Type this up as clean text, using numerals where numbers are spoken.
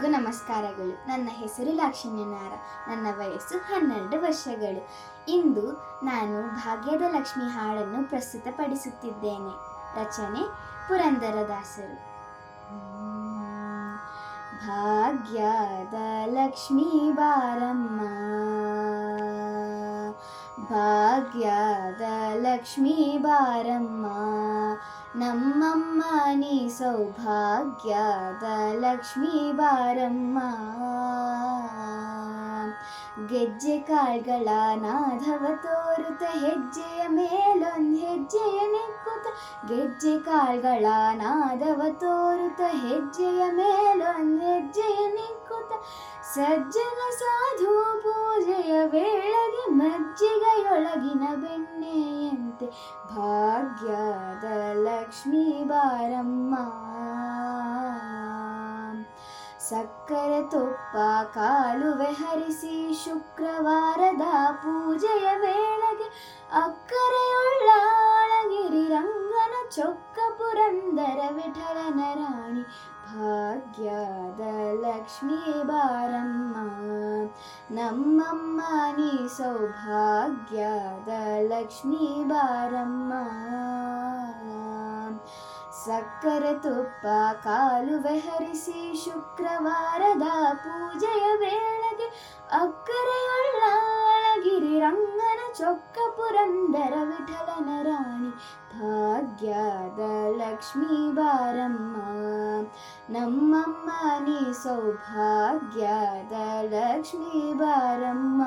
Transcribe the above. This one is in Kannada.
ಎಲ್ಲರಿಗೂ ನಮಸ್ಕಾರಗಳು. ನನ್ನ ಹೆಸರು ಲಾಕ್ಷಣ್ಯ ನಾರ. ನನ್ನ ವಯಸ್ಸು 12 ವರ್ಷಗಳು. ಇಂದು ನಾನು ಭಾಗ್ಯದ ಲಕ್ಷ್ಮಿ ಹಾಡನ್ನು ಪ್ರಸ್ತುತಪಡಿಸುತ್ತಿದ್ದೇನೆ. ರಚನೆ ಪುರಂದರದಾಸರು. ಭಾಗ್ಯದ ಲಕ್ಷ್ಮೀ ಬಾರಮ್ಮ, ಭಾಗ್ಯದ ಲಕ್ಷ್ಮೀ ಬಾರಮ್ಮ, ನಮ್ಮಮ್ಮ ನೀ ಸೌಭಾಗ್ಯದ ಲಕ್ಷ್ಮೀ ಬಾರಮ್ಮ. ಗೆಜ್ಜೆ ಕಾಳ್ಗಳ ನಾದವ ತೋರುತ್ತ ಹೆಜ್ಜೆಯ ಮೇಲೊಂದು ಹೆಜ್ಜೆಯ ನೆಕ್ಕುತ್ತ, ಗೆಜ್ಜೆ ಕಾಳ್ಗಳ ನಾದವ ತೋರುತ್ತ ಹೆಜ್ಜೆಯ ಮೇಲೊಂದು ಹೆಜ್ಜೆಯ ನೆಕ್ಕುತ್ತ, ಸಜ್ಜನ ಸಾಧು ಪೂಜೆಯ ವೇಳೆಗೆ ಮಜ್ಜಿಗೆಯೊಳಗಿನ ಬೆಣ್ಣೆಯಂತೆ ಭಾಗ್ಯದ ಲಕ್ಷ್ಮೀ ಬಾರಮ್ಮ. ಸಕ್ಕರೆ ತುಪ್ಪ ಕಾಲುವೆ ಹರಿಸಿ ಶುಕ್ರವಾರದ ಪೂಜೆಯ ವೇಳೆಗೆ ಅಕ್ಕರೆಯುಳ್ಳಾಳಗಿರಿ ರಂಗನ ಚೊಕ್ಕ ಪುರಂದರ ವಿಠಲನ ರಾಣಿ ಭಾಗ್ಯದ ಲಕ್ಷ್ಮೀ ಬಾರಮ್ಮ, ನಮ್ಮಮ್ಮ ನೀ ಸೌಭಾಗ್ಯದ ಲಕ್ಷ್ಮೀ ಬಾರಮ್ಮ. ಸಕ್ಕರೆ ತುಪ್ಪ ಕಾಲುವೆ ಹರಿಸಿ ಶುಕ್ರವಾರದ ಪೂಜೆಯ ವೇಳೆಗೆ ಅಕ್ಕರೆಯುಳ್ಳಾಳಗಿರಿ ರಂಗನ ಚೊಕ್ಕ ಪುರಂದರ ವಿಠಲನ ರಾಣಿ ಭಾಗ್ಯದ ಲಕ್ಷ್ಮೀ ಬಾರಮ್ಮ, ನಮ್ಮಮ್ಮ ನೀ ಸೌಭಾಗ್ಯದ ಲಕ್ಷ್ಮೀ ಬಾರಮ್ಮ.